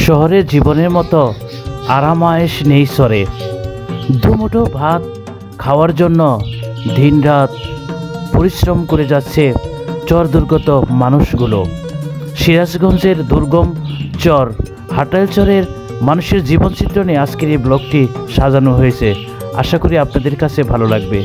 শহরের জীবনের মতো আরামায়েশ নেই শহরে। দুমুঠো ভাত খাওয়ার জন্য দিনরাত পরিশ্রম করে যাচ্ছে চর দুর্গত মানুষগুলো। সিরাজগঞ্জের দুর্গম চর হাটাইল চরের মানুষের জীবনচিত্র নিয়ে আজকের এই ব্লগটি সাজানো হয়েছে। আশা করি আপনাদের কাছে ভালো লাগবে।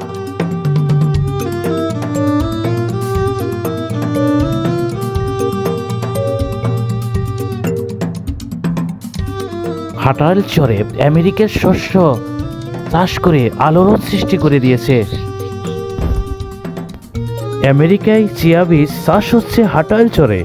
হাটাইল চরে আমেরিকার শস্য চাষ করে আলোড়ন সৃষ্টি করে দিয়েছে। আমেরিকায় চিয়া বীজ চাষ হচ্ছে হাটাইল চরে।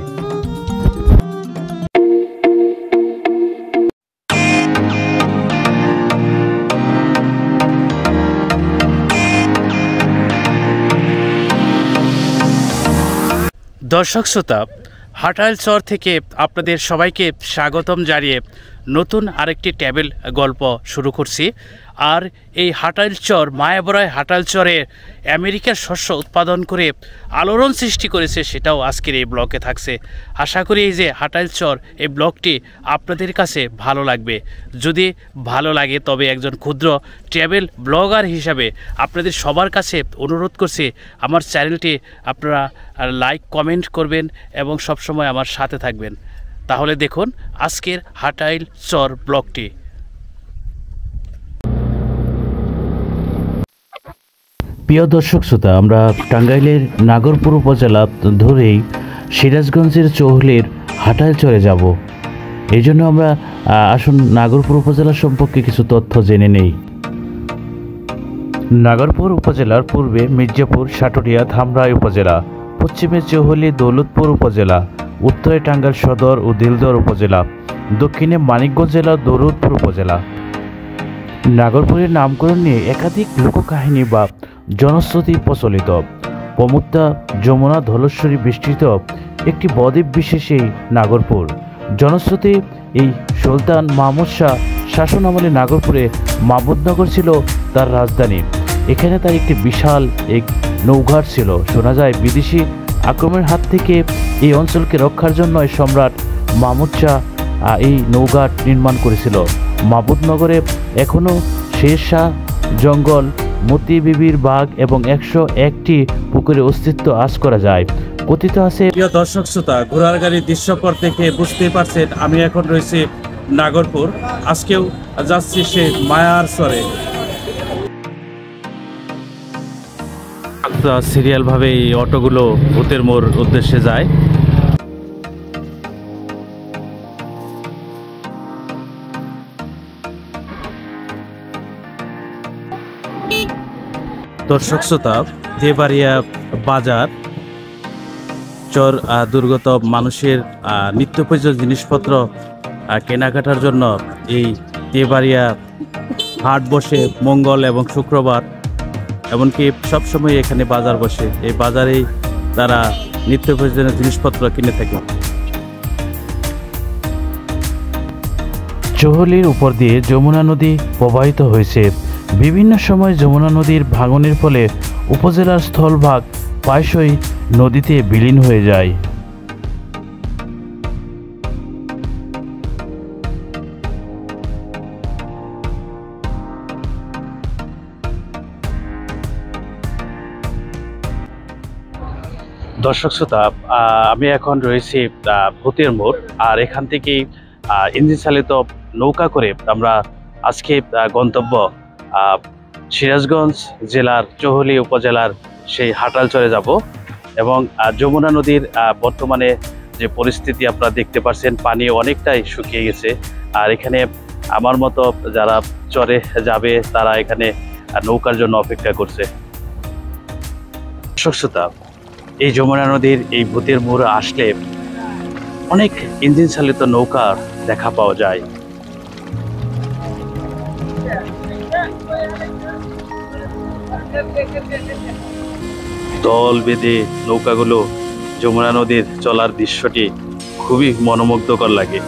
দর্শক শ্রোতা, হাটাইল চর থেকে আপনাদের সবাইকে স্বাগতম জানিয়ে নতুন আরেকটি ট্যাবেল গল্প শুরু করছি। আর এই হাটাইল চর মায়াবড়ায় হাটাইল চরে আমেরিকার শস্য উৎপাদন করে আলোড়ন সৃষ্টি করেছে, সেটাও আজকের এই ব্লগে থাকছে। আশা করি এই যে হাটাইল চর এই ব্লগটি আপনাদের কাছে ভালো লাগবে। যদি ভালো লাগে তবে একজন ক্ষুদ্র ট্রাভেল ব্লগার হিসাবে আপনাদের সবার কাছে অনুরোধ করছি আমার চ্যানেলটি আপনারা লাইক কমেন্ট করবেন এবং সবসময় আমার সাথে থাকবেন। তাহলে দেখুন আজকের হাটাইল চর ব্লগটি। প্রিয় দর্শক শ্রোতা, আমরা টাঙ্গাইলের নাগরপুর উপজেলা ধরেই সিরাজগঞ্জের চৌহলের হাটাইল চরে যাব। এই জন্য আমরা আসুন নাগরপুর উপজেলা সম্পর্কে কিছু তথ্য জেনে নেই। নাগরপুর উপজেলার পূর্বে মির্জাপুর, সাটুরিয়া, ধামরাই উপজেলা, পশ্চিমে চৌহলি, দৌলতপুর উপজেলা, উত্তরে টাঙ্গাইল সদর ও দিলদর উপজেলা, দক্ষিণে মানিকগঞ্জ জেলা, দৌলতপুর উপজেলা। নাগরপুরের নামকরণ নিয়ে একাধিক লোককাহিনী বা জনশ্রুতি প্রচলিত। প্রমুক্তা, যমুনা, ধলেশ্বরী বিস্তৃত একটি বদ্বীপ বিশেষ এই নাগরপুর। জনশ্রুতি এই সুলতান মাহমুদ শাহ শাসন আমলে নাগরপুরে মাহমুদনগর ছিল তার রাজধানী। এখানে তার একটি বিশাল এক নৌঘাট ছিল। শোনা যায় বিদেশি আক্রমণের হাত থেকে এই অঞ্চলকে রক্ষার জন্য সম্রাট মাহমুদ শাহ এই নৌঘাট নির্মাণ করেছিল। মাহমুদনগরে এখনও শের শাহ জঙ্গল, মতি বিবির বাঘ এবং 101টি পুকুরের অস্তিত্ব আশ করা যায়। কথিত আছে। প্রিয় দর্শক শ্রোতা, ঘোড়ার গাড়ির দৃশ্যপট দেখে বুঝতেই পারছেন আমি এখন রয়েছি নাগরপুর। আজকেও যাচ্ছি সে মায়ার চরে। সিরিয়ালভাবে এই অটোগুলো ভূতের মোড় উদ্দেশ্যে যায়। দর্শক শ্রোতা, দেবাড়িয়া বাজার চর দুর্গত মানুষের নিত্য প্রয়োজনীয় জিনিসপত্র কেনাকাটার জন্য এই দেবাড়িয়া হাট বসে মঙ্গল এবং শুক্রবার, এমনকি সবসময় এখানে বাজার বসে। এই বাজারেই তারা নিত্য প্রয়োজনীয় জিনিসপত্র কিনে থাকে। চৌহলির উপর দিয়ে যমুনা নদী প্রবাহিত হয়েছে। বিভিন্ন সময় যমুনা নদীর ভাঙনের ফলে উপজেলার স্থলভাগ প্রায়শই নদীতে বিলীন হয়ে যায়। দর্শক শ্রোতা, আমি এখন রয়েছি ভূতের মোড়। আর এখান থেকেই ইঞ্জিন চালিত নৌকা করে আমরা আজকে গন্তব্য সিরাজগঞ্জ জেলার চৌহলি উপজেলার সেই হাটাইল চরে যাব। এবং যমুনা নদীর বর্তমানে যে পরিস্থিতি আপনারা দেখতে পাচ্ছেন, পানি অনেকটাই শুকিয়ে গেছে। আর এখানে আমার মতো যারা চরে যাবে তারা এখানে নৌকার জন্য অপেক্ষা করছে। দর্শক শ্রোতা, এই যমুনা নদীর এই ভূতের মোড়ে আসলে অনেক ইঞ্জিন চালিত নৌকার দেখা পাওয়া যায়। দল বেঁধে নৌকাগুলো যমুনা নদীর চলার দৃশ্যটি খুবই মনোমুগ্ধকর লাগে।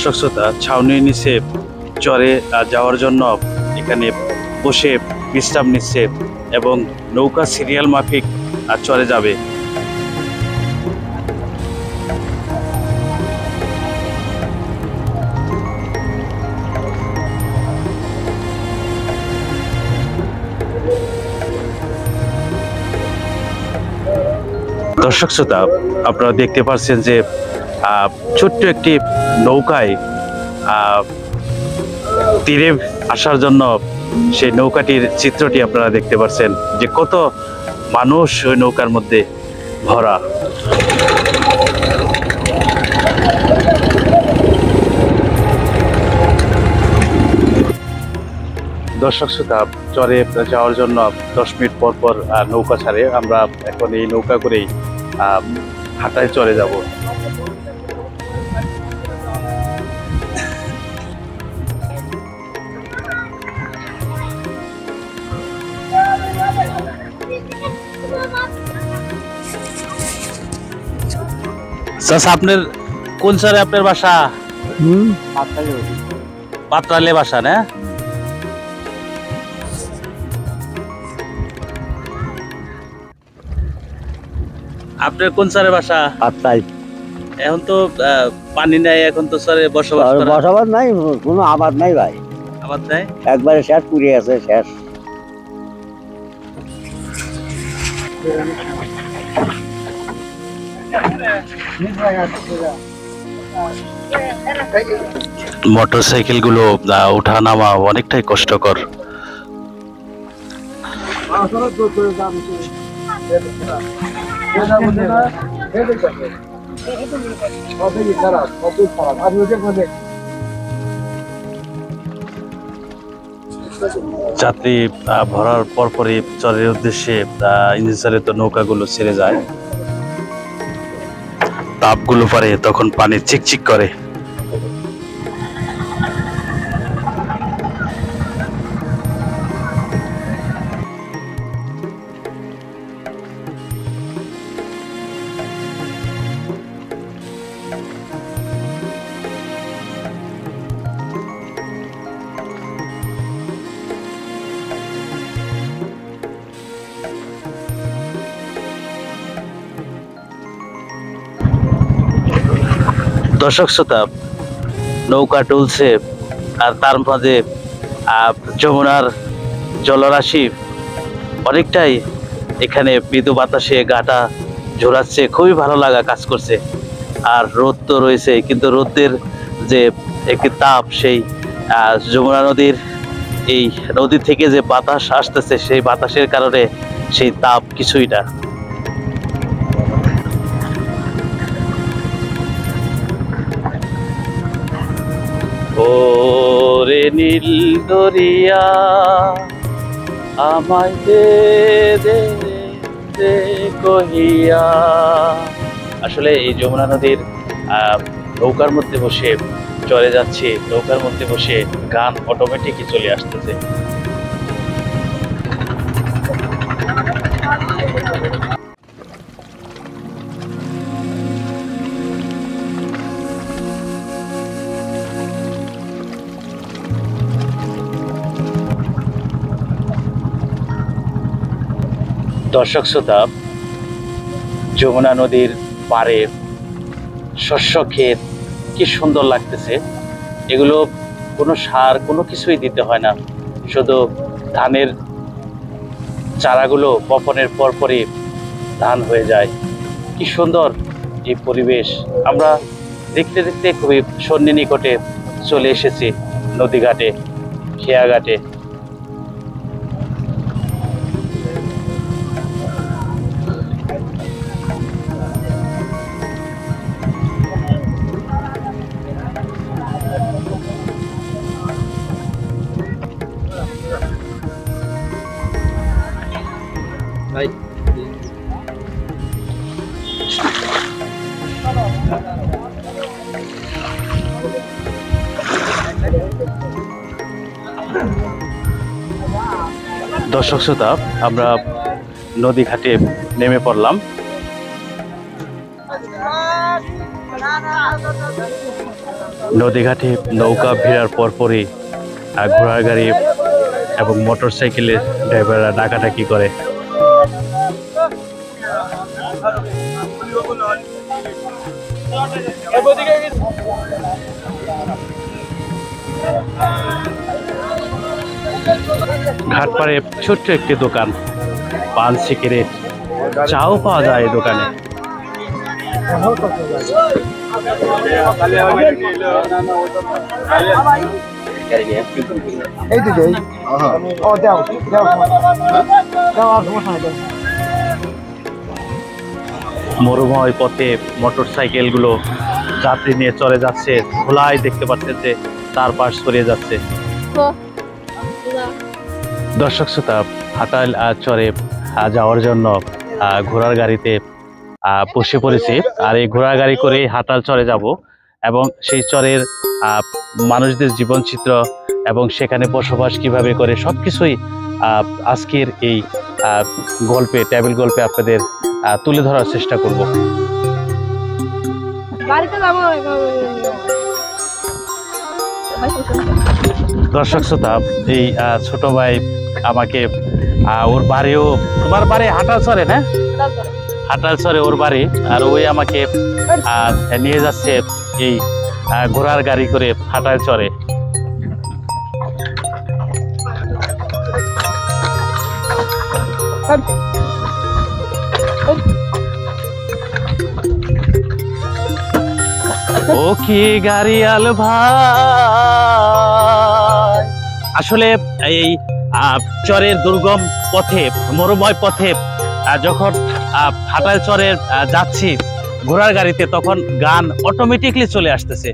দর্শক শ্রোতা, ছাউনির নিচে চরে যাওয়ার জন্য এখানে বসে বিশ্রাম নিচ্ছে এবং নৌকা সিরিয়াল মাফিক চরে যাবে। দর্শক শ্রোতা, আপনারা দেখতে পাচ্ছেন যে ছোট্ট একটি নৌকায় তীরে আসার জন্য সেই নৌকাটির চিত্রটি আপনারা দেখতে পাচ্ছেন যে কত মানুষ ওই নৌকার মধ্যে ভরা। দর্শক শ্রোতা, চরে যাওয়ার জন্য 10 মিনিট পর পর নৌকা ছাড়ে। আমরা এখন এই নৌকা করেই হাটায় চরে যাব। আপনার কোন চরে আপনার বাসা? পাত্রালে বাসা না? আপনার কোন চরে বাসা? পাত্রাই। এখন তো পানি নাই, এখন তো চরে বসবাস নাই, কোনো আবাদ নাই ভাই। আবাদ নাই, একবারে শেষ পুড়ে আছে, শেষ। মোটরসাইকেল গুলো ওঠা নামা অনেকটাই কষ্টকর। যাত্রী ভরার পরপরই চরের উদ্দেশ্যে ইঞ্জিন চালিত নৌকাগুলো ছেড়ে যায়। তাপগুলো পারে তখন পানি চিকচিক করে। দর্শক শ্রোতা, নৌকা টুলছে আর তার মাঝে যমুনার জলরাশি অনেকটাই এখানে মৃদু বাতাসে গাটা ঝোরাচ্ছে, খুবই ভালো লাগা কাজ করছে। আর রোদ তো রয়েছে, কিন্তু রোদের যে একটি তাপ, সেই যমুনা নদীর এই নদী থেকে যে বাতাস আসতেছে, সেই বাতাসের কারণে সেই তাপ কিছুই না। ওরে নীল দরিয়া আমায় দে দে দে কহিয়া। আসলে এই যমুনা নদীর নৌকার মধ্যে বসে চলে যাচ্ছি, নৌকার মধ্যে বসে গান অটোমেটিকই চলে আসতেছে। দর্শক শ্রোতা, যমুনা নদীর পাড়ে শস্য ক্ষেত কি সুন্দর লাগতেছে। এগুলো কোনো সার, কোনো কিছুই দিতে হয় না, শুধু ধানের চারাগুলো বপনের পরপরই ধান হয়ে যায়। কি সুন্দর এই পরিবেশ। আমরা দেখতে দেখতে খুবই সন্নি নিকটে চলে এসেছি, নদীঘাটে, খেয়াঘাটে। দর্শক শ্রোতা, আমরা নদী ঘাটে নেমে পড়লাম। নদীঘাটে নৌকা ভিড়ার পরপরই ঘোড়ার গাড়ি এবং মোটর সাইকেলের ড্রাইভাররা ডাকাডাকি করে। ঘাটপাড়ে ছোট্ট একটি দোকান, পান সিগারেট, চাও পাওয়া যায় এই দোকানে। মরুময় পথে মোটর সাইকেল গুলো যাত্রী নিয়ে চলে যাচ্ছে, খোলায় দেখতে পাচ্ছেন যে তার পাশ সরিয়ে যাচ্ছে। দর্শক শ্রোতা, হাটাল চরে যাওয়ার জন্য ঘোড়ার গাড়িতে বসে পড়েছি। আর এই ঘোড়ার গাড়ি করে হাটাল চরে যাব এবং সেই চরের মানুষদের জীবনচিত্র এবং সেখানে বসবাস কিভাবে করে সবকিছুই আজকের এই গল্পে, টেবিল গল্পে আপনাদের তুলে ধরার চেষ্টা করব। দর্শক শ্রোতা, এই ছোট ভাই আমাকে ওর বাড়িও, তোমার বাড়ি হাটাল চরে না? হাটাল চরে ওর বাড়ি। আর ওই আমাকে নিয়ে যাচ্ছে এই ঘোড়ার গাড়ি করে হাটাল চরে। ও কি গাড়িয়াল ভাই, আসলে এই চরের দুর্গম পথে, মরুময় পথে যখন হাটাল চরে যাচ্ছি ঘোড়ার গাড়িতে, তখন গান অটোমেটিকলি চলে আসতেছে।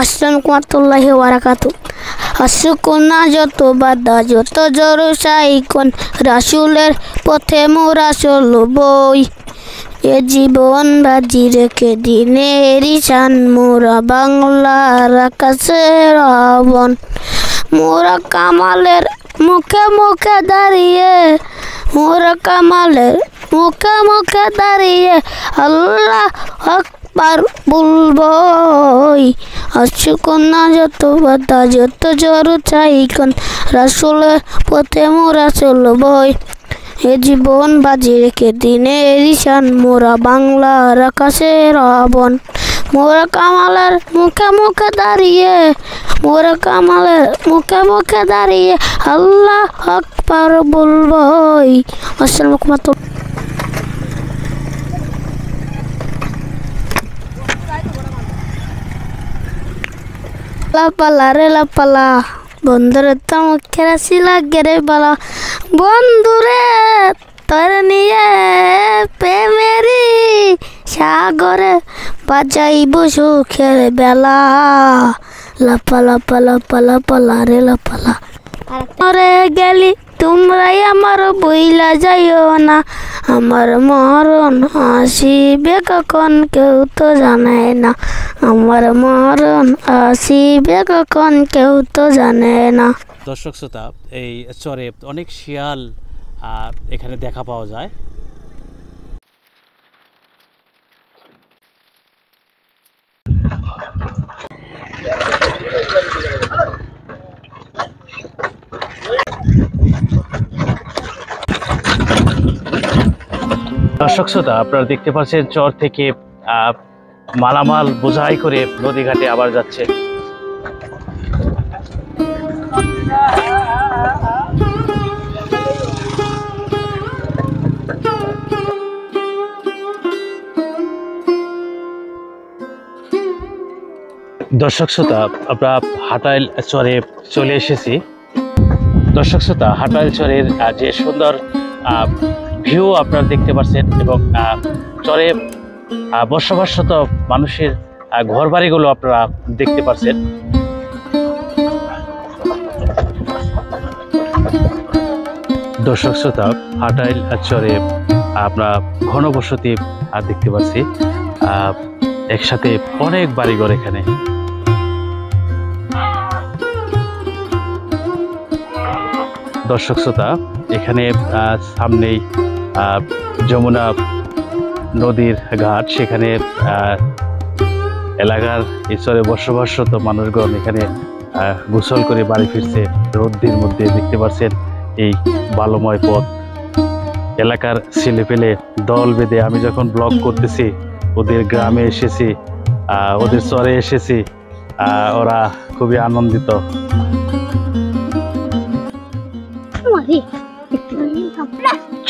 আসসালামু আলাইকুম ওয়া বারাকাতুহু। আসুকুনা যত বাধা যত জোর সাইকন, রাসূলের পথে মোরা চলবই। এ জীবন বাজি রেখে দিনের ঈশান, মোরা বাংলার আকাশে রাবণ। মোরা কামালের মুখে মুখে দাঁড়িয়ে, মোরা কামালের মুখে মুখে দাঁড়িয়ে আল্লাহ আকবার বলবই। আসুকুনা যত বাধা যত জোর চাইকন, রাসূলের পথে মোরা চলবই। এ জীবন বাজি রেখে দিনের ঈশান, মোরা বাংলার আকাশে রাবণ। মোরা কামালের মুখে মুখে দাঁড়িয়ে, মোরা কামালের মুখে মুখে দাঁড়িয়ে আল্লাহ আকবার বলবই। আসসালামু আলাইকুম। লাপালা রে লাপালা, বন্ধুরে তো মুখে রাশি লাগে রে বালা। বন্ধুরে তোর নিয়ে প্রেমেরি সাগরে বাজাইব সুখের বেলা। লাপা লাপা লাপা লাপালা রে লাপালা। মরে গেলি তোমরাই আমার বইলা যাইও না, আমার মরণ আসিবে কখন কেউ তো জানে না। আমার মরণ আসিবে কখন কেউ তো জানে না। দর্শক শ্রোতা, এই চরে অনেক শিয়াল এখানে দেখা পাওয়া যায়। দর্শক শ্রোতা, আপনারা দেখতে পাচ্ছেন চর থেকে মালামাল বোঝাই করে নদী ঘাটে আবার যাচ্ছে। দর্শক শ্রোতা, আমরা হাটাইল চরে চলে এসেছি। দর্শক শ্রোতা, হাটাইল চরের যে সুন্দর ভিউ আপনারা দেখতে পাচ্ছেন এবং চরে বসবাসরত মানুষের ঘর বাড়িগুলো আপনারা দেখতে পাচ্ছেন। দর্শক শ্রোতা, হাটাইল চরে আমরা ঘনবসতি দেখতে পাচ্ছি, একসাথে অনেক বাড়িঘর এখানে। দর্শক শ্রোতা, এখানে সামনেই যমুনা নদীর ঘাট, সেখানে এলাকার ঈশ্বরে বসবাসরত মানুষগণ এখানে গোসল করে বাড়ি ফিরছে রোদ্রের মধ্যে। দেখতে পাচ্ছেন এই বালুময় পথ, এলাকার ছেলেপেলে দল বেঁধে, আমি যখন ব্লগ করতেছি ওদের গ্রামে এসেছি, ওদের চরে এসেছি, ওরা খুবই আনন্দিত।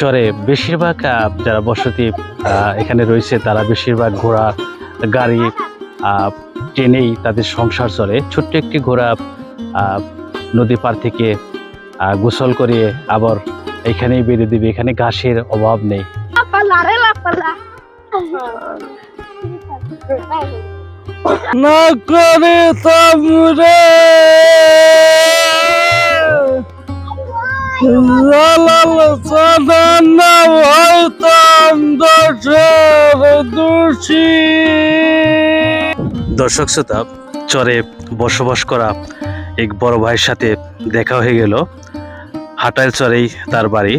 চরে বেশিরভাগ যারা বসতি এখানে রয়েছে তারা বেশিরভাগ ঘোড়া গাড়ি ট্রেনেই তাদের সংসার চলে। ছোট্ট একটি ঘোড়া নদী পার থেকে গোসল করিয়ে আবার এখানেই বেরিয়ে দিবে। এখানে ঘাসের অভাব নেই। না করে তোমরে দর্শক শ্রোতা, চরে বসবাস করা এক বড় ভাইয়ের সাথে দেখা হয়ে গেল। হাটাইল চরেই তার বাড়ি।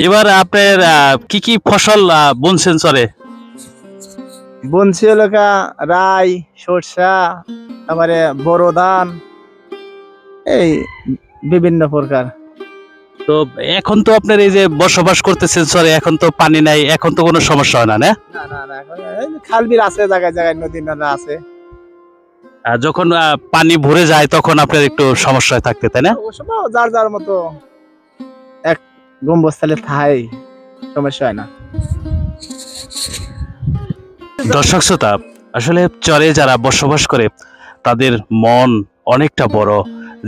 এবার আপনার কি কি ফসল বুনছেন চরে? বুনছি এলাকা রাই, সরষা, তারপরে বড় ধান, এই বিভিন্ন প্রকার। তো এখন তো আপনার এই যে বসবাস করতেছেন চরে, এখন তো পানি নাই, এখন তো কোনো সমস্যা হয় না? না, খাল বিল আছে, জায়গায় জায়গায় নদী নালা আছে। যখন পানি ভরে যায় তখন আপনার একটু সমস্যায় থাকতে, তাই না? যার যার মতো এক গম্বস্থলে থাই, সমস্যা হয় না। দর্শক শ্রোতা, আসলে চরে যারা বসবাস করে তাদের মন অনেকটা বড়,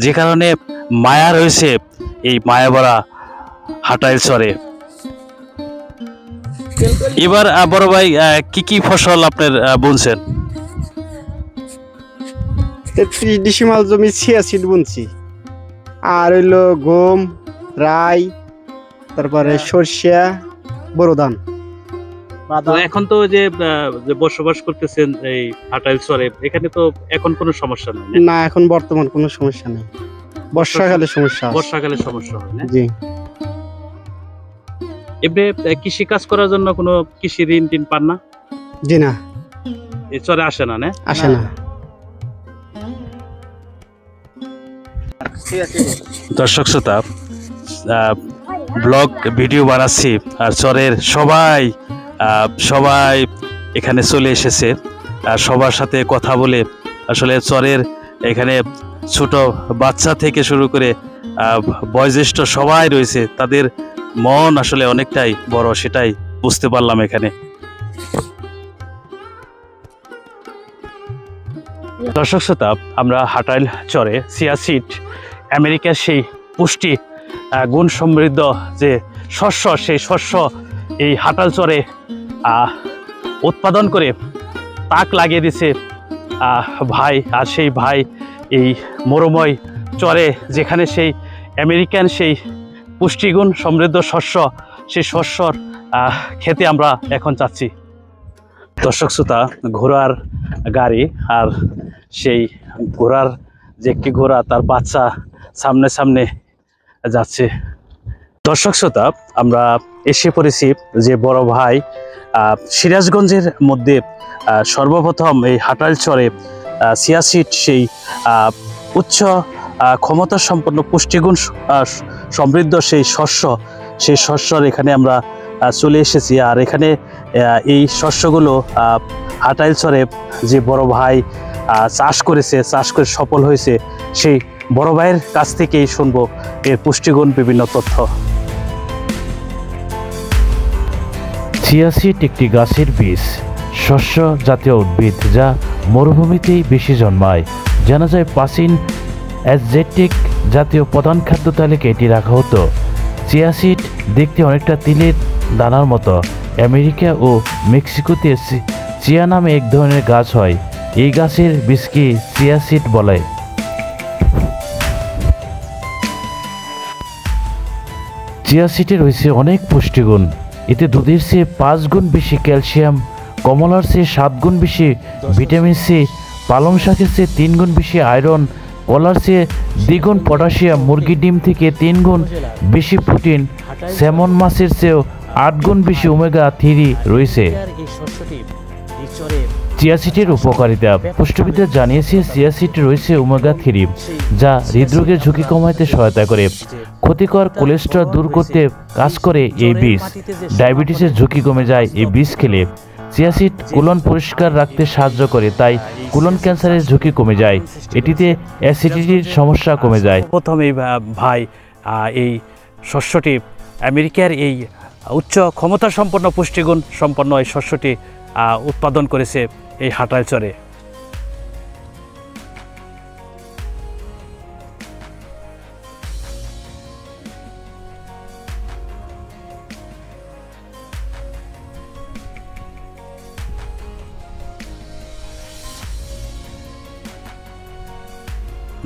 যে কারণে মায়া রয়েছে এই মায়া ভরা হাটাইল চরে। এবার বড় ভাই, কি কি ফসল আপনার বুনছেন? ৩৩ ডিসিমাল জমি ছিয়াশিট বুনছি, আর হইলো গম, রাই, তারপরে সরষা, বড় ধান। এখন তো যে বসবাস করতেছেন এই হাটাইল চরে, এখানে তো এখন কোনো সমস্যা নেই? না, এখন বর্তমান কোনো সমস্যা নেই। বর্ষাকালে সমস্যা, বর্ষাকালে সমস্যা হয় না? জি। এমনি কৃষি কাজ করার জন্য কোনো কৃষি ঋণ টিন পান না? জি না, এই চরে আসে না? না, আসে না। দর্শক শ্রোতা, ব্লগ ভিডিও বানাচ্ছি আর চরের সবাই এখানে চলে এসেছে। সবার সাথে কথা বলে আসলে চরের এখানে ছোট বাচ্চা থেকে শুরু করে বয়োজ্যেষ্ঠ সবাই রয়েছে, তাদের মন আসলে অনেকটাই বড়, সেটাই বুঝতে পারলাম এখানে। দর্শক শ্রোতা, আমরা হাটাইল চরে চিয়া সিড, আমেরিকার সেই পুষ্টি গুণ সমৃদ্ধ যে শস্য, সেই শস্য এই হাটাইল চরে উৎপাদন করে তাক লাগিয়ে দিছে ভাই। আর সেই ভাই এই মরুময় চরে, যেখানে সেই আমেরিকান সেই পুষ্টিগুণ সমৃদ্ধ শস্য, সেই শস্যর খেতে আমরা এখন যাচ্ছি। দর্শক শ্রোতা, ঘোড়ার গাড়ি, আর সেই ঘোড়ার যে একটি ঘোড়া তার বাচ্চা সামনে সামনে যাচ্ছে। দর্শক শ্রোতা, আমরা এসে পড়েছি যে বড় ভাই সিরাজগঞ্জের মধ্যে সর্বপ্রথম এই হাটাইল চরে চিয়া সিড, সেই উচ্চ ক্ষমতা সম্পন্ন পুষ্টিগুণ সমৃদ্ধ সেই শস্যর এখানে আমরা চলে এসেছি। আর এখানে এই শস্যগুলো হাটাইলচরে যে বড় ভাই চাষ করেছে, চাষ করে সফল হয়েছে, সেই বড় ভাইয়ের কাছ থেকেই শুনবো এর পুষ্টিগুণ বিভিন্ন তথ্য। চিয়া সিড একটি গাছের বীজ, শস্য জাতীয় উদ্ভিদ যা মরুভূমিতেই বেশি জন্মায়। জানা যায় প্রাচীন অ্যাজটেক জাতীয় প্রধান খাদ্য তালিকায় এটি রাখা হতো। চিয়া সিড দেখতে অনেকটা তিলের দানার মতো। আমেরিকা ও মেক্সিকোতে চিয়া নামে এক ধরনের গাছ হয়। এই গাছের বীজকে চিয়া সিড বলে। চিয়া সিডে রয়েছে অনেক পুষ্টিগুণ। এতে দুধের চেয়ে 5 গুণ বেশি ক্যালসিয়াম, কমলার চেয়ে 7 গুণ বেশি ভিটামিন সি, পালং শাকের চেয়ে 3 গুণ বেশি আয়রন, কলার চেয়ে 2 গুণ পটাশিয়াম, মুরগির ডিম থেকে 3 গুণ বেশি প্রোটিন, স্যামন মাছের চেয়েও 8 গুণ বেশি ওমেগা 3 রয়েছে। চিয়া সিডের উপকারিতা। পুষ্টিবিদরা জানিয়েছে চিয়া সিডে রয়েছে ওমেগা 3 যা হৃদরোগের ঝুঁকি কমাতে সহায়তা করে। ক্ষতিকর কোলেস্টেরল দূর করতে কাজ করে এই বীজ। ডায়াবেটিসের ঝুঁকি কমে যায় এই বীজ খেলে। চিয়া সিড কোলন পরিষ্কার রাখতে সাহায্য করে, তাই কোলন ক্যান্সারের ঝুঁকি কমে যায়। এটিতে অ্যাসিডিটির সমস্যা কমে যায়। প্রথমেই ভাই এই শস্যটি আমেরিকার এই উচ্চ ক্ষমতা সম্পন্ন পুষ্টিগুণ সম্পন্ন এই শস্যটি উৎপাদন করেছে এই হাটাইলচরে।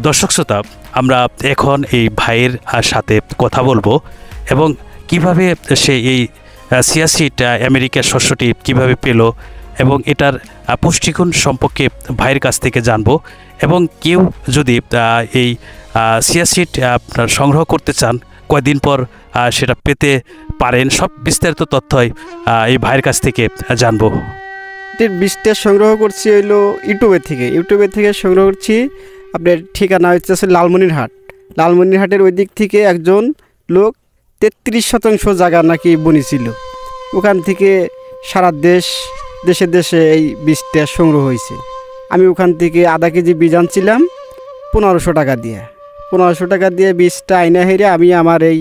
দর্শক শ্রোতা, আমরা এখন এই ভাইয়ের সাথে কথা বলবো এবং কিভাবে সে এই চিয়া সিড আমেরিকার শস্যটি কিভাবে পেল এবং এটার পুষ্টিগুণ সম্পর্কে ভাইয়ের কাছ থেকে জানবো। এবং কেউ যদি এই চিয়া সিড আপনার সংগ্রহ করতে চান, কয়দিন পর সেটা পেতে পারেন, সব বিস্তারিত তথ্যই এই ভাইয়ের কাছ থেকে জানবো। এটির বীজটা সংগ্রহ করছি হইলো ইউটিউবের থেকে সংগ্রহ করছি। আপনার ঠিকানা হচ্ছে লালমনিরহাটের ওই দিক থেকে একজন লোক 33% জায়গা নাকি বনিছিল, ওখান থেকে সারা দেশে দেশে এই বীজটা সংগ্রহ হয়েছে। আমি ওখান থেকে আধা কেজি বীজ আনছিলাম 1500 টাকা দিয়ে। 1500 টাকা দিয়ে বীজটা আইনা হেরে আমি আমার এই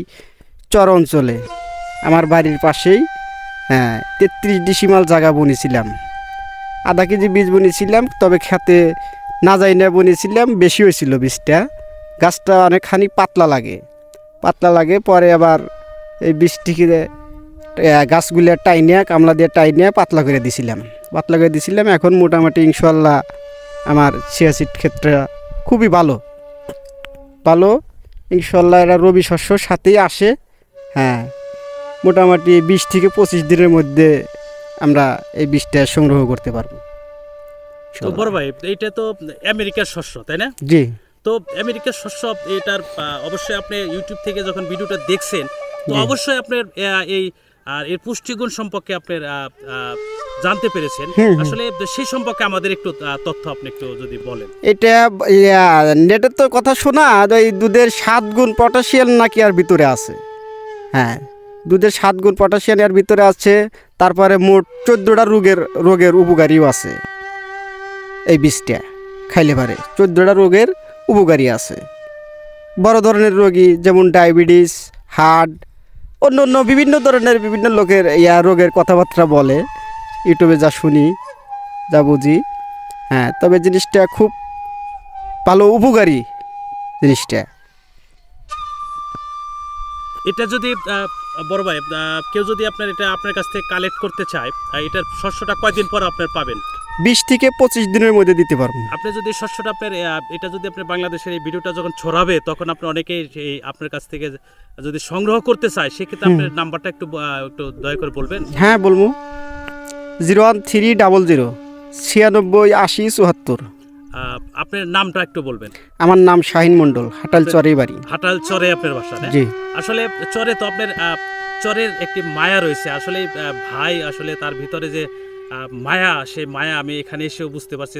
চর অঞ্চলে আমার বাড়ির পাশেই 33 ডিসিমাল জায়গা বনিছিলাম। আধা কেজি বীজ বনিছিলাম, তবে খেতে না যাই না বনিছিলাম, বেশি হয়েছিল বীজটা। গাছটা অনেকখানি পাতলা লাগে। পরে আবার এই বীজটিকে গাছগুলো টাইনিয়া কামলা দিয়ে টাইনিয়া পাতলা করে দিছিলাম। এখন মোটামুটি ইনশাল্লাহ আমার চিয়া সিড ক্ষেত্রে খুবই ভালো ইনশাল্লাহ। এরা রবি শস্যর সাথেই আসে। মোটামুটি 20 থেকে 25 দিনের মধ্যে আমরা এই বীজটা সংগ্রহ করতে পারবো। তো বড় ভাই, এইটা তো আমেরিকার শস্য, তাই না? জি। তো আমেরিকার শস্য, এটার অবশ্যই আপনি ইউটিউব থেকে যখন ভিডিওটা দেখছেন, তো অবশ্যই আপনার এই আর এর পুষ্টিগুণ সম্পর্কে আপনার জানতে পেরেছেন। আসলে সেই সম্পর্কে আমাদের একটু তথ্য আপনি একটু যদি বলেন। এটা নেটের তো কথা শোনা, এই দুধের 7 গুণ পটাশিয়াম নাকি আর ভিতরে আছে। দুধের 7 গুণ পটাশিয়াম এর ভিতরে আছে। তারপরে মোট 14টা রোগের উপকারীও আছে। এই বীজটা খাইলে পারে 14টা রোগের উপকারী আছে। বড় ধরনের রোগী যেমন ডায়াবেটিস, হার্ট, অন্য বিভিন্ন ধরনের বিভিন্ন লোকের রোগের কথাবার্তা বলে, ইউটিউবে যা শুনি যা বুঝি। তবে জিনিসটা খুব ভালো, উপকারী জিনিসটা। এটা যদি বড় ভাই কেউ যদি আপনার কাছ থেকে কালেক্ট করতে চায়, এটার শস্যটা কয়দিন পর আপনার পাবেন? 20 থেকে 25 দিনের মধ্যে দিতে পারবো। আপনি যদি শস্যটা এটা যদি আপনার বাংলাদেশের এই ভিডিওটা যখন ছড়াবে, তখন আপনি অনেকেই আপনার কাছ থেকে যদি সংগ্রহ করতে চায়, সেক্ষেত্রে আপনার নাম্বারটা একটু দয়া করে বলবেন। হ্যাঁ বলবো, 01300 96 80 74। আপনার নামটা একটু বলবেন। আমার নাম শাহিন মণ্ডল, হাটাইলচরে বাড়ি। হাটাইলচরে আপনার বাসা? জি। আসলে চরে তো আপনার চরের একটি মায়া রয়েছে। আসলে ভাই, আসলে তার ভিতরে যে মায়া, সেই মায়া আমি এখানে এসেও বুঝতে পারছি।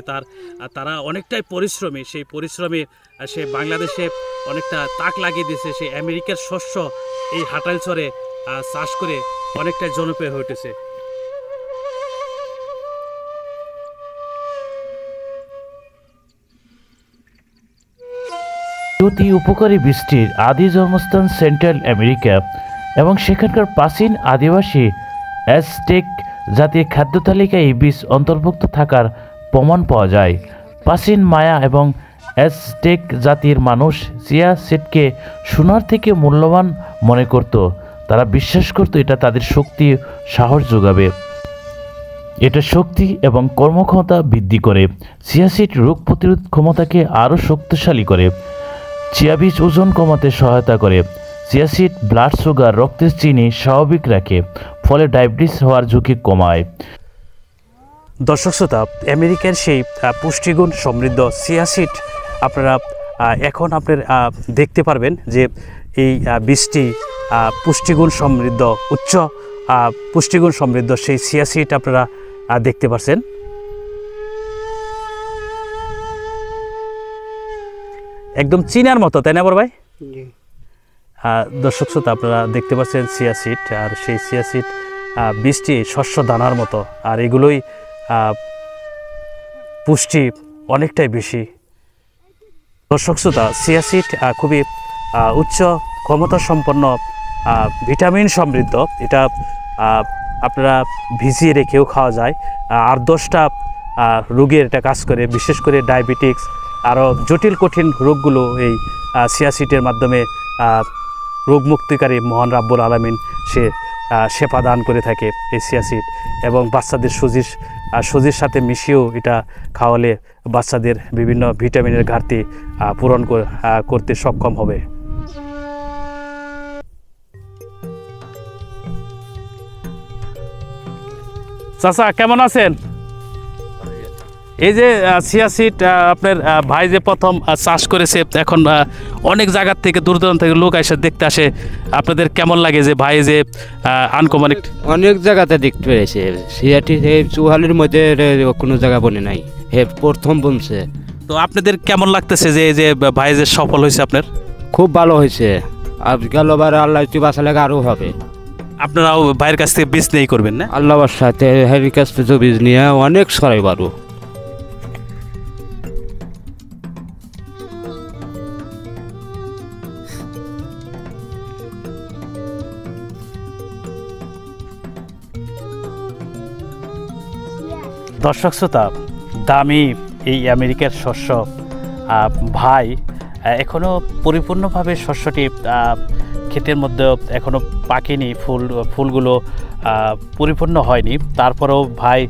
তারা অনেকটাই পরিশ্রমী। সেই পরিশ্রমে সে বাংলাদেশে অনেকটা তাক লাগিয়ে দিয়েছে। সেই আমেরিকার শস্য এই হাটাইলচরে চাষ করে অনেকটাই জনপ্রিয় হয়ে উঠেছে। অতি উপকারী বীজটির আদি জন্মস্থান সেন্ট্রাল আমেরিকা এবং সেখানকার প্রাচীন আদিবাসী অ্যাজটেক জাতীয় খাদ্য তালিকায় এই বীজ অন্তর্ভুক্ত থাকার প্রমাণ পাওয়া যায়। প্রাচীন মায়া এবং অ্যাজটেক জাতির মানুষ চিয়া সিডকে সোনার থেকে মূল্যবান মনে করত। তারা বিশ্বাস করত এটা তাদের শক্তি সাহস যোগাবে, এটা শক্তি এবং কর্মক্ষমতা বৃদ্ধি করে। চিয়া সিড রোগ প্রতিরোধ ক্ষমতাকে আরও শক্তিশালী করে। চিয়া বীজ ওজন কমাতে সহায়তা করে। চিয়া সিড ব্লাড সুগার রক্তের চিনি স্বাভাবিক রাখে, ফলে ডায়াবেটিস হওয়ার ঝুঁকি কমায়। দর্শক শ্রোতা, আমেরিকার সেই পুষ্টিগুণ সমৃদ্ধ চিয়া সিড আপনারা এখন দেখতে পারবেন যে এই বীজটি পুষ্টিগুণ সমৃদ্ধ, উচ্চ পুষ্টিগুণ সমৃদ্ধ সেই চিয়া সিড আপনারা দেখতে পাচ্ছেন। একদম চিনার মতো, তাই না বড় ভাই? দর্শক শ্রোতা, আপনারা দেখতে পাচ্ছেন চিয়া সিড, আর সেই চিয়া সিড বীজটি শস্য দানার মতো, আর এগুলোই পুষ্টি অনেকটাই বেশি। দর্শক শ্রোতা, চিয়া সিড খুবই উচ্চ ক্ষমতা সম্পন্ন, ভিটামিন সমৃদ্ধ। এটা আপনারা ভিজিয়ে রেখেও খাওয়া যায়। আর 10টা রোগের এটা কাজ করে, বিশেষ করে ডায়াবেটিক্স, আরও জটিল কঠিন রোগগুলো এই চিয়া সিডের মাধ্যমে রোগ মুক্তিকারী মহান রাব্বুল আলামিন সে সেবা দান করে থাকে এই চিয়া সিড। এবং বাচ্চাদের সুজির সাথে মিশিয়েও এটা খাওয়ালে বাচ্চাদের বিভিন্ন ভিটামিনের ঘাটতি পূরণ করতে সক্ষম হবে। চাচা কেমন আছেন? এই যে চিয়া সিড আপনার ভাই যে প্রথম চাষ করেছে, এখন অনেক জায়গার থেকে দূর দূরান্ত থেকে লোক এসে দেখতে আসে, আপনাদের কেমন লাগে যে ভাই যে আনকমন? অনেক জায়গাতে দেখতে পেয়েছে, সিয়াটি চুহালির মধ্যে কোনো জায়গা বনে নাই, হে প্রথম বনছে। তো আপনাদের কেমন লাগতেছে যে ভাই যে সফল হয়েছে? আপনার খুব ভালো হয়েছে, আর গেলবার আল্লাহ বাসা লাগে আরও হবে। আপনারাও ভাইয়ের কাছ থেকে বীজ নিয়েই করবেন না? আল্লাহর সাথে হেরির কাছ থেকে বীজ নিয়ে অনেক সরাই পারো। দর্শক শ্রোতা, দামি এই আমেরিকার শস্য ভাই এখনও পরিপূর্ণভাবে শস্যটি ক্ষেতের মধ্যে এখনও পাকেনি, ফুলগুলো পরিপূর্ণ হয়নি। তারপরেও ভাই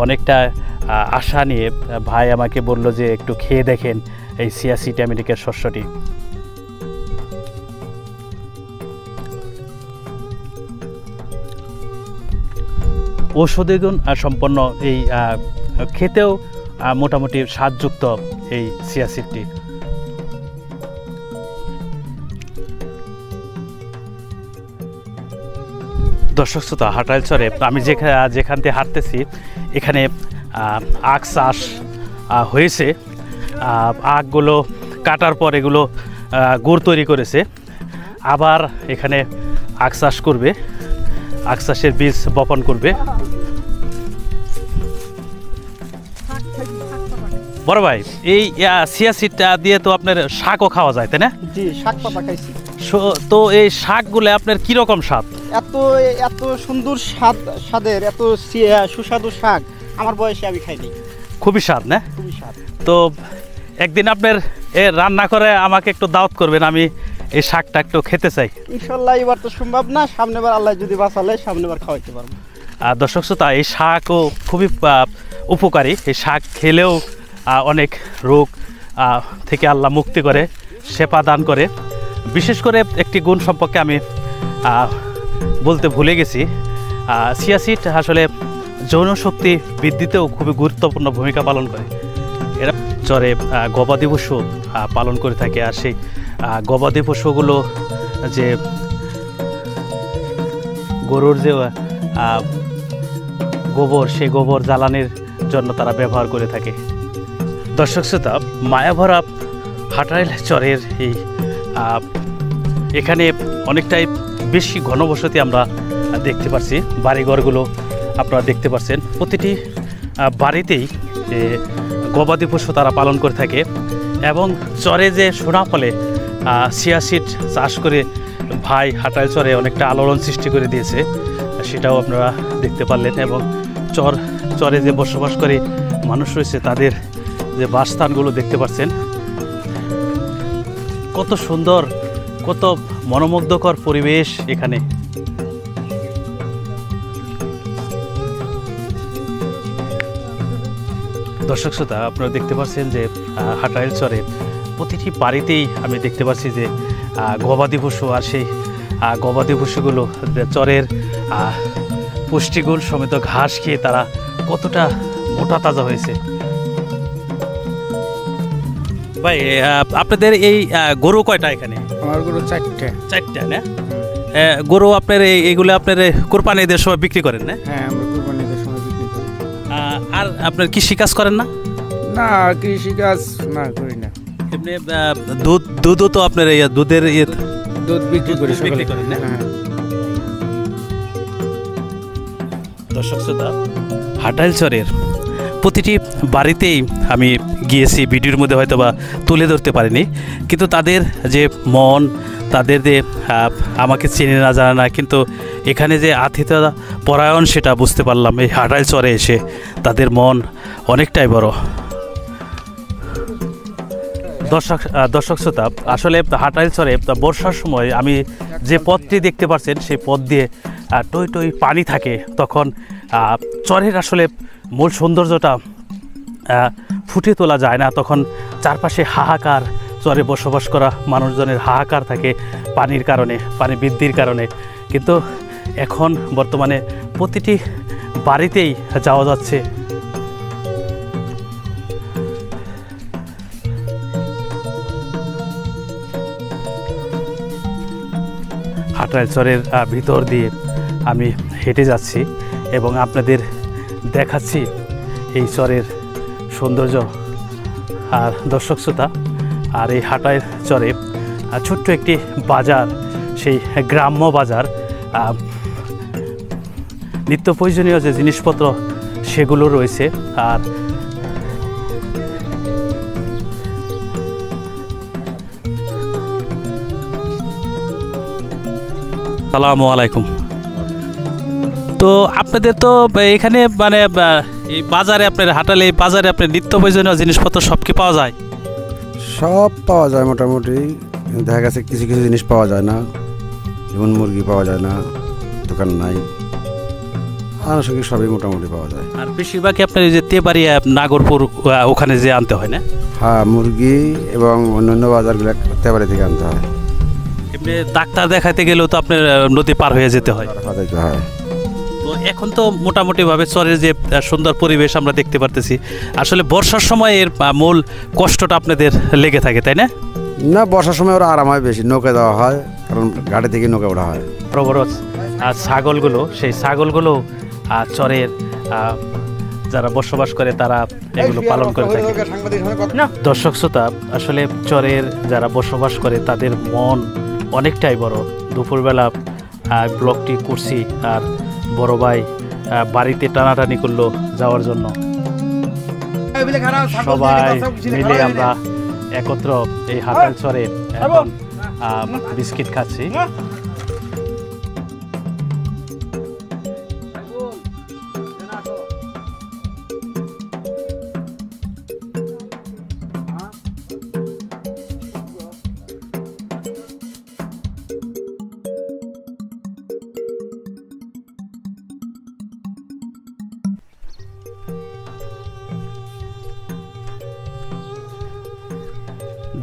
অনেকটা আশা নিয়ে ভাই আমাকে বলল যে একটু খেয়ে দেখেন এই চিয়া সিড আমেরিকার শস্যটি। ঔষধি গুণ সম্পন্ন এই খেতেও মোটামুটি স্বাদযুক্ত এই চিয়া সিডটি। দর্শক শ্রোতা, হাটাইলচরে আমি যেখান থেকে হাঁটতেছি এখানে আখ চাষ হয়েছে। আখগুলো কাটার পর এগুলো গুড় তৈরি করেছে, আবার এখানে আখ চাষ করবে, আখ চাষের বীজ বপন করবে। বড় ভাই, এই চিয়া সিডটা দিয়ে তো আপনার শাকও খাওয়া যায়, তাই না? জি, শাক পাতা খাইছি। তো এই শাকগুলো আপনার কিরকম স্বাদ? এত সুন্দর স্বাদের, এত সুস্বাদু শাক আমার বয়সে আমি খাইনি। খুবই স্বাদ না? খুবই স্বাদ। তো একদিন আপনার রান্না করে আমাকে একটু দাওয়াত করবেন, আমি এই শাকটা একটু খেতে চাই। ইনশাল্লাহ এবার তো সম্ভব না, সামনেবার আল্লাহ যদি বাঁচালে সামনেবার খাওয়াইতে পারবো। দর্শক শ্রোতা, এই শাকও খুবই উপকারী। এই শাক খেলেও অনেক রোগ থেকে আল্লাহ মুক্তি করে, সেবা দান করে। বিশেষ করে একটি গুণ সম্পর্কে আমি বলতে ভুলে গেছি। চিয়া সিড আসলে যৌন শক্তি বৃদ্ধিতেও খুবই গুরুত্বপূর্ণ ভূমিকা পালন করে। এরা চরে গবাদি পশু পালন করে থাকে, আর সেই গবাদি পশুগুলো যে গরুর যে গোবর, সেই গোবর জ্বালানির জন্য তারা ব্যবহার করে থাকে। দর্শক শ্রোতা, মায়াভরা হাটাইল চরের এই এখানে অনেকটাই বেশি ঘনবসতি আমরা দেখতে পাচ্ছি। বাড়িঘরগুলো আপনারা দেখতে পাচ্ছেন, প্রতিটি বাড়িতেই গবাদি পশু তারা পালন করে থাকে এবং চরে যে সোনাফলে চিয়া সিড চাষ করে ভাই হাটাইল চরে অনেকটা আলোড়ন সৃষ্টি করে দিয়েছে, সেটাও আপনারা দেখতে পারলেন। এবং চরে যে বসবাস করে মানুষ রয়েছে তাদের যে বাসস্থানগুলো দেখতে পাচ্ছেন, কত সুন্দর, কত মনোমুগ্ধকর পরিবেশ এখানে। দর্শক শ্রোতা, আপনারা দেখতে পাচ্ছেন যে হাটাইল চরে প্রতিটি বাড়িতেই আমি দেখতে পাচ্ছি যে গবাদি পশু, আর সেই গবাদি পশুগুলো চরের পুষ্টিগুণ সমেত ঘাস খেয়ে তারা কতটা মোটা তাজা হয়েছে। ভাই, আপনাদের এই গরু কয়টা এখানে? আমার গরু 4টা না? গরু আপনার এইগুলো আপনার কোরবানি ঈদের সময় বিক্রি করেন না? হ্যাঁ, আমরা কোরবানি ঈদের সময় বিক্রি করি। আর আপনার কৃষি কাজ করেন না? না, কৃষি কাজ না করি না। এমনি দুধও তো আপনার দুধের দুধ বিক্রি করি, বিক্রি করেন না? হ্যাঁ। দর্শক শ্রোতা, হাটাইল চরের প্রতিটি বাড়িতেই আমি গিয়েছি, ভিডিওর মধ্যে হয়তো বা তুলে ধরতে পারিনি, কিন্তু তাদের যে মন, তাদের যে আমাকে চেনে না জানে না, কিন্তু এখানে যে আতিথ্যতা পরায়ণ সেটা বুঝতে পারলাম এই হাটাইল চরে এসে। তাদের মন অনেকটাই বড়। দর্শক শ্রোতা, আসলে হাটাইল চরে বর্ষার সময় আমি যে পথটি দেখতে পাচ্ছেন সেই পথ দিয়ে টই টই পানি থাকে, তখন চরের আসলে মূল সৌন্দর্যটা ফুটে তোলা যায় না। তখন চারপাশে হাহাকার, চরে বসবাস করা মানুষজনের হাহাকার থাকে পানির কারণে, পানি বৃদ্ধির কারণে। কিন্তু এখন বর্তমানে প্রতিটি বাড়িতেই যাওয়া যাচ্ছে। হাটাইল চরের ভিতর দিয়ে আমি হেঁটে যাচ্ছি এবং আপনাদের দেখাচ্ছি এই চরের সৌন্দর্য। আর দর্শক শ্রোতা, আর এই হাটাইল চরে ছোট্ট একটি বাজার, সেই গ্রাম্য বাজার, নিত্য প্রয়োজনীয় যে জিনিসপত্র সেগুলো রয়েছে। আর আসসালামু আলাইকুম। তো আপনাদের তো এখানে মানে এই বাজারে, আপনার হাটালে বাজারে আপনার নিত্য প্রয়োজনীয় জিনিসপত্র সব কি পাওয়া যায়? সব পাওয়া যায় মোটামুটি, দেখা গেছে কিছু কিছু জিনিস পাওয়া যায় না, যেমন মুরগি পাওয়া যায় না, দোকান নাই, আনুষঙ্গিক সবই মোটামুটি পাওয়া যায়। আর বেশিরভাগই আপনার এই যে তেবাড়িয়া, নাগরপুর ওখানে যে আনতে হয় না? হ্যাঁ, মুরগি এবং অন্যান্য বাজারগুলো তেবাড়ি থেকে আনতে হয়। এমনি ডাক্তার দেখাতে গেলেও তো আপনার নদী পার হয়ে যেতে হয়। হয়। তো এখন তো মোটামুটিভাবে চরের যে সুন্দর পরিবেশ আমরা দেখতে পারতেছি, আসলে বর্ষার সময় এর মূল কষ্টটা আপনাদের লেগে থাকে, তাই না? না, বর্ষার সময় ওরা আরাম হয়, বেশি নৌকা দেওয়া হয়, কারণ ঘাটে থেকে নৌকা ওঠা হয়। বড় বড় ছাগলগুলো, সেই ছাগলগুলো চরের যারা বসবাস করে তারা এগুলো পালন করে থাকে। দর্শক শ্রোতা, আসলে চরের যারা বসবাস করে তাদের মন অনেকটাই বড়। দুপুরবেলা ব্লগটি করছি, আর বড় ভাই বাড়িতে টানাটানি করলো যাওয়ার জন্য। সবাই মিলে আমরা একত্র এই হাটাইল চরে এখন বিস্কিট খাচ্ছি।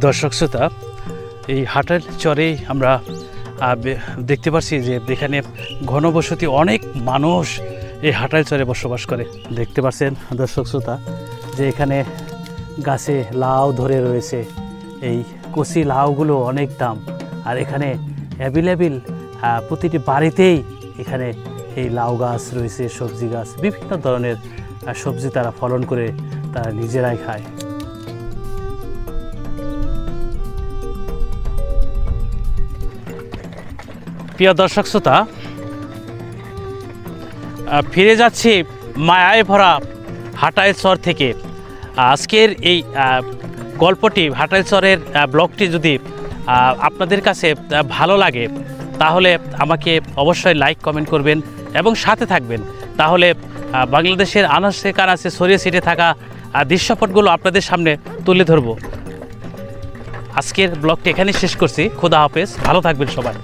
দর্শক শ্রোতা, এই হাটাইল চরে আমরা দেখতে পাচ্ছি যে এখানে ঘনবসতি, অনেক মানুষ এই হাটাইল চরে বসবাস করে। দেখতে পাচ্ছেন দর্শক শ্রোতা যে এখানে গাছে লাউ ধরে রয়েছে, এই কচি লাউগুলো অনেক দাম। আর এখানে অ্যাভেলেবেল প্রতিটি বাড়িতেই এখানে এই লাউ গাছ রয়েছে, সবজি গাছ, বিভিন্ন ধরনের সবজি তারা ফলন করে তারা নিজেরাই খায়। প্রিয় দর্শক শ্রোতা, ফিরে যাচ্ছি মায়ায় ভরা হাটাইলচর থেকে। আজকের এই গল্পটি হাটাইলচরের ব্লগটি যদি আপনাদের কাছে ভালো লাগে তাহলে আমাকে অবশ্যই লাইক কমেন্ট করবেন এবং সাথে থাকবেন। তাহলে বাংলাদেশের আনাচে কানাচে ছড়িয়ে ছিটে থাকা দৃশ্যপটগুলো আপনাদের সামনে তুলে ধরব। আজকের ব্লগটি এখানেই শেষ করছি। খোদা হাফেজ, ভালো থাকবেন সবাই।